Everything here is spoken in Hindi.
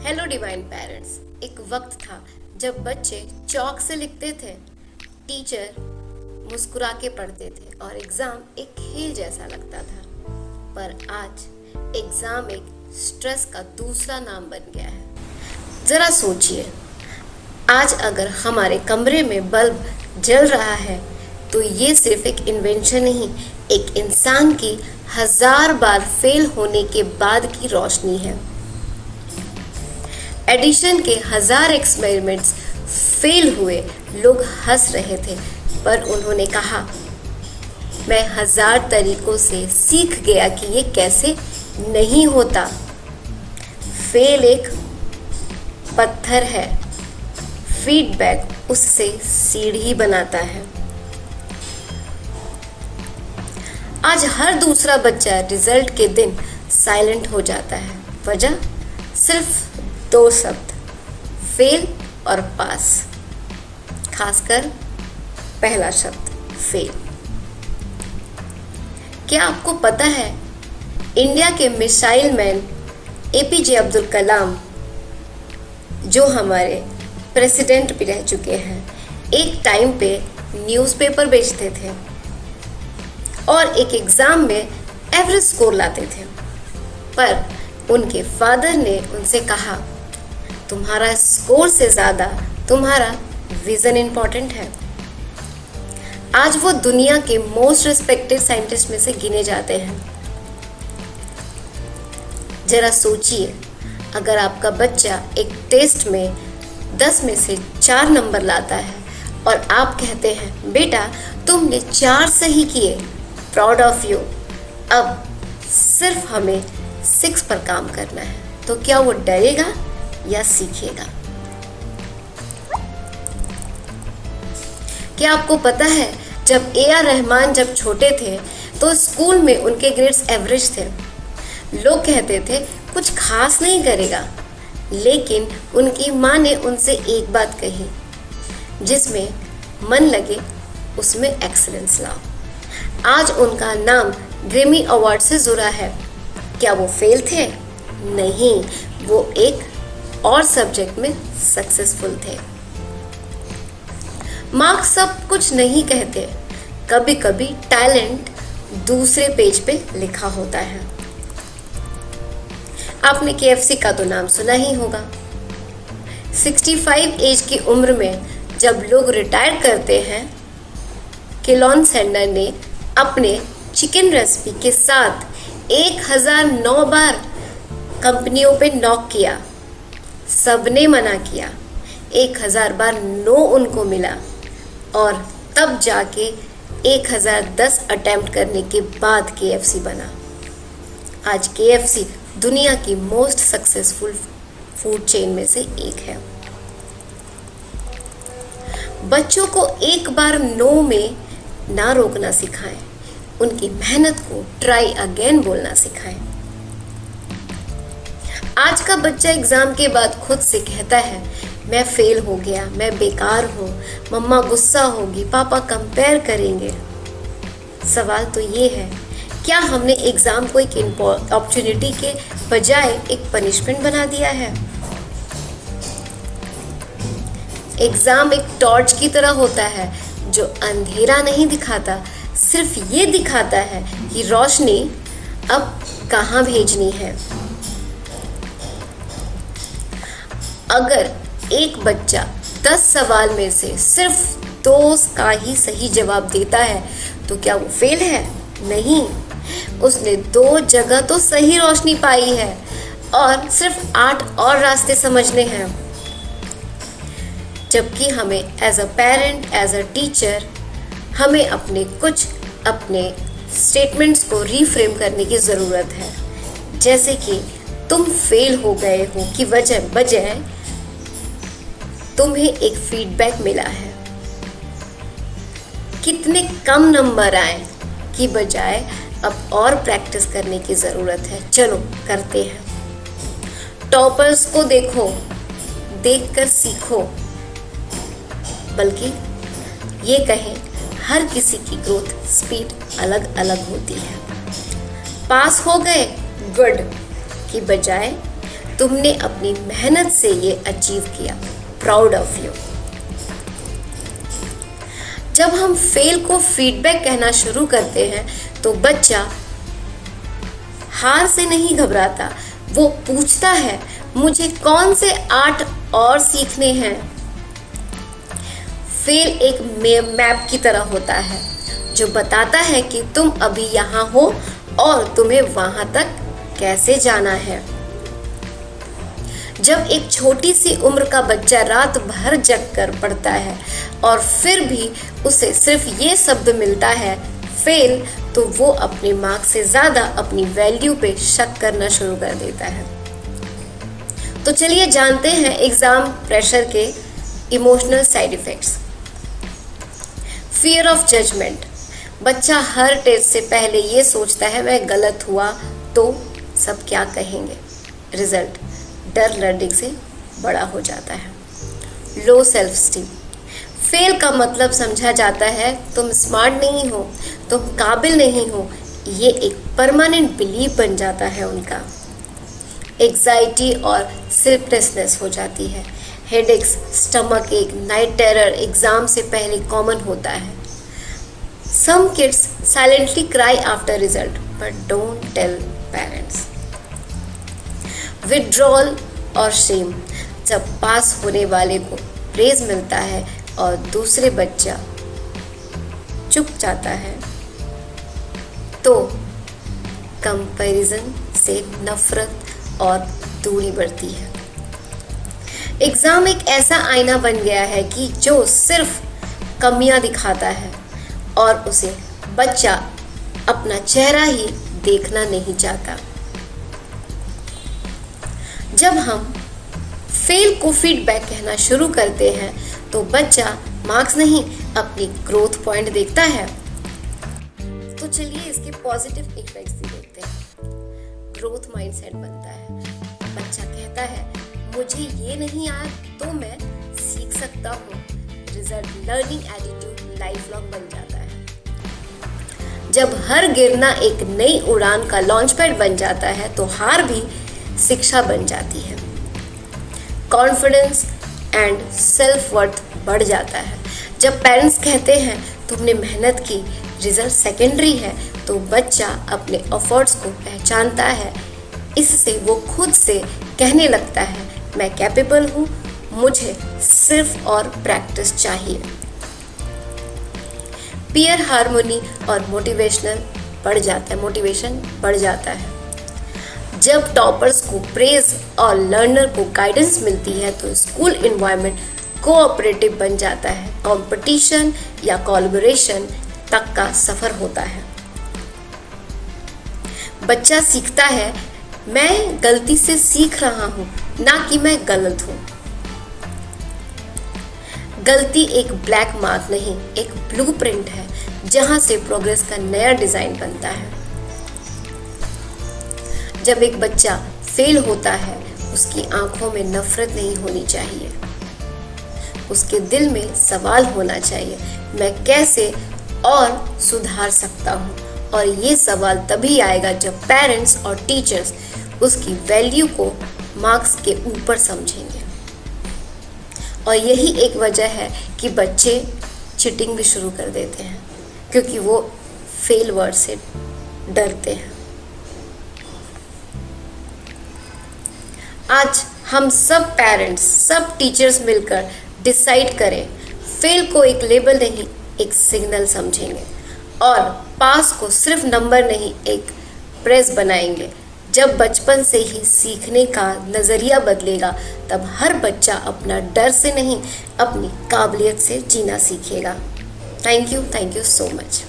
Hello divine parents. एक वक्त था जब बच्चे चौक से लिखते थे, टीचर मुस्कुरा के पढ़ते थे और एग्जाम एक खेल जैसा लगता था। पर आज एग्जाम एक स्ट्रेस का दूसरा नाम बन गया है। जरा सोचिए, आज अगर हमारे कमरे में बल्ब जल रहा है तो ये सिर्फ एक इन्वेंशन नहीं, एक इंसान की 1000 बार फेल होने के बाद की रोशनी है। एडिशन के 1000 एक्सपेरिमेंट्स फेल हुए, लोग हंस रहे थे, पर उन्होंने कहा, मैं 1000 तरीकों से सीख गया कि ये कैसे नहीं होता। फेल एक पत्थर है, फीडबैक उससे सीढ़ी बनाता है। आज हर दूसरा बच्चा रिजल्ट के दिन साइलेंट हो जाता है। वजह सिर्फ 2 शब्द, फेल और पास। खासकर पहला शब्द फेल। क्या आपको पता है, इंडिया के missile man APJ Abdul Kalam, जो हमारे प्रेसिडेंट भी रह चुके हैं, एक टाइम पे न्यूज़पेपर बेचते थे और एक एग्जाम में एवरेज स्कोर लाते थे। पर उनके फादर ने उनसे कहा, तुम्हारा स्कोर से ज़्यादा तुम्हारा विजन इम्पोर्टेंट है। आज वो दुनिया के मोस्ट रिस्पेक्टेड साइंटिस्ट में से गिने जाते हैं। जरा सोचिए, अगर आपका बच्चा एक टेस्ट में 10 में से 4 नंबर लाता है और आप कहते हैं, बेटा तुमने 4 सही किए, प्राउड ऑफ यू, अब सिर्फ हमें 6 पर काम करना है, तो क्या वो डरेगा या सीखेगा? क्या आपको पता है, जब AR रहमान जब छोटे थे तो स्कूल में उनके ग्रेड्स एवरेज थे। लोग कहते थे कुछ खास नहीं करेगा, लेकिन उनकी माँ ने उनसे एक बात कही, जिसमें मन लगे उसमें एक्सीलेंस लाओ। आज उनका नाम ग्रैमी अवार्ड से जुड़ा है। क्या वो फेल थे? नहीं, वो एक और सब्जेक्ट में सक्सेसफुल थे। मार्क्स सब कुछ नहीं कहते, कभी कभी टैलेंट दूसरे पेज पे लिखा होता है। आपने KFC का तो नाम सुना ही होगा। 65 एज की उम्र में जब लोग रिटायर करते हैं, केलॉन सैंडर ने अपने चिकन रेसिपी के साथ 1009 बार कंपनियों पे नॉक किया। सबने मना किया, 1000 बार नो उनको मिला और तब जाके 1010 अटेम्प्ट करने के बाद KFC बना। आज KFC दुनिया की मोस्ट सक्सेसफुल फूड चेन में से एक है। बच्चों को एक बार नो में ना रोकना सिखाएं, उनकी मेहनत को ट्राई अगेन बोलना सिखाएं। आज का बच्चा एग्जाम के बाद खुद से कहता है, मैं फेल हो गया, मैं बेकार हूँ, मम्मा गुस्सा होगी, पापा कंपेयर करेंगे। सवाल तो ये है, क्या हमने एग्जाम को एक अपॉर्चुनिटी के बजाय एक पनिशमेंट बना दिया है? एग्जाम एक टॉर्च की तरह होता है जो अंधेरा नहीं दिखाता, सिर्फ ये दिखाता है कि रोशनी अब कहाँ भेजनी है। अगर एक बच्चा 10 सवाल में से सिर्फ 2 का ही सही जवाब देता है तो क्या वो फेल है? नहीं, उसने 2 जगह तो सही रोशनी पाई है और सिर्फ 8 और रास्ते समझने हैं। जबकि हमें as a parent, as a teacher, हमें अपने स्टेटमेंट्स को रीफ्रेम करने की ज़रूरत है। जैसे कि तुम फेल हो गए हो की बजाय तुम्हें एक फीडबैक मिला है। कितने कम नंबर आए की बजाय अब और प्रैक्टिस करने की ज़रूरत है। चलो करते हैं। टॉपर्स को देखकर सीखो, बल्कि ये कहें, हर किसी की ग्रोथ स्पीड अलग अलग होती है। पास हो गए गुड की बजाय तुमने अपनी मेहनत से ये अचीव किया, प्राउड ऑफ यू। जब हम फेल को फीडबैक कहना शुरू करते हैं तो बच्चा हार से नहीं घबराता, वो पूछता है मुझे कौन से आर्ट और सीखने हैं। फेल एक मैप की तरह होता है जो बताता है कि तुम अभी यहाँ हो और तुम्हें वहां तक कैसे जाना है। जब एक छोटी सी उम्र का बच्चा रात भर जग कर पढ़ता है और फिर भी उसे सिर्फ ये शब्द मिलता है फेल, तो वो अपने मार्क्स से ज्यादा अपनी वैल्यू पे शक करना शुरू कर देता है। तो चलिए जानते हैं एग्जाम प्रेशर के emotional side effects. Fear of judgement. बच्चा हर टेस्ट से पहले ये सोचता है मैं गलत हुआ तो सब क्या कहेंगे। रिजल्ट, डर लर्निंग से बड़ा हो जाता है। Low self esteem. फेल का मतलब समझा जाता है तुम स्मार्ट नहीं हो, तुम काबिल नहीं हो, ये एक परमानेंट बिलीफ बन जाता है उनका। एग्जाइटी और स्लीपलेसनेस हो जाती है। Headaches, stomach ache, night terror exam से पहले कॉमन होता है। Some kids silently cry after result but don't tell parents. Withdrawal और शेम। जब पास होने वाले को प्रेज मिलता है और दूसरे बच्चा चुप जाता है तो कंपैरिजन से नफरत और दूरी बढ़ती है। एग्जाम एक ऐसा आईना बन गया है कि जो सिर्फ कमियां दिखाता है और उसे बच्चा अपना चेहरा ही देखना नहीं चाहता। जब हम फेल को फीडबैक कहना शुरू करते हैं तो बच्चा मार्क्स नहीं अपनी ग्रोथ पॉइंट देखता है। तो चलिए इसके पॉजिटिव इफेक्ट्स भी देखते हैं। ग्रोथ माइंडसेट बनता है। बच्चा कहता है मुझे ये नहीं आया तो मैं सीख सकता हूँ। Result, learning attitude life long बन जाता है। जब हर गिरना एक नई उड़ान का लॉन्च पैड बन जाता है तो हार भी शिक्षा बन जाती है। कॉन्फिडेंस एंड सेल्फ वर्थ बढ़ जाता है। जब पेरेंट्स कहते हैं तुमने मेहनत की, रिजल्ट सेकेंडरी है, तो बच्चा अपने एफर्ट्स को पहचानता है। इससे वो खुद से कहने लगता है मैं कैपेबल हूँ, मुझे सिर्फ और प्रैक्टिस चाहिए। पीयर हार्मोनी और मोटिवेशन बढ़ जाता है। जब टॉपर्स को प्रेज और लर्नर को गाइडेंस मिलती है तो स्कूल एनवायरनमेंट कोऑपरेटिव बन जाता है। कंपटीशन या कोलैबोरेशन तक का सफर होता है। बच्चा सीखता है मैं गलती से सीख रहा हूँ, ना कि मैं गलत हूँ। गलती एक ब्लैक मार्क नहीं, एक ब्लूप्रिंट है जहां से प्रोग्रेस का नया डिजाइन बनता है। जब एक बच्चा फेल होता है उसकी आंखों में नफरत नहीं होनी चाहिए, उसके दिल में सवाल होना चाहिए मैं कैसे और सुधार सकता हूँ। और ये सवाल तभी आएगा जब पेरेंट्स और टीचर्स उसकी वैल्यू को मार्क्स के ऊपर समझेंगे। और यही एक वजह है कि बच्चे चीटिंग भी शुरू कर देते हैं क्योंकि वो फेल वर्ड से डरते हैं। आज हम सब पेरेंट्स, सब टीचर्स मिलकर डिसाइड करें फेल को एक लेबल नहीं, एक सिग्नल समझेंगे और पास को सिर्फ नंबर नहीं, एक प्रेस बनाएंगे। जब बचपन से ही सीखने का नज़रिया बदलेगा तब हर बच्चा अपना डर से नहीं, अपनी काबिलियत से जीना सीखेगा। Thank you so much.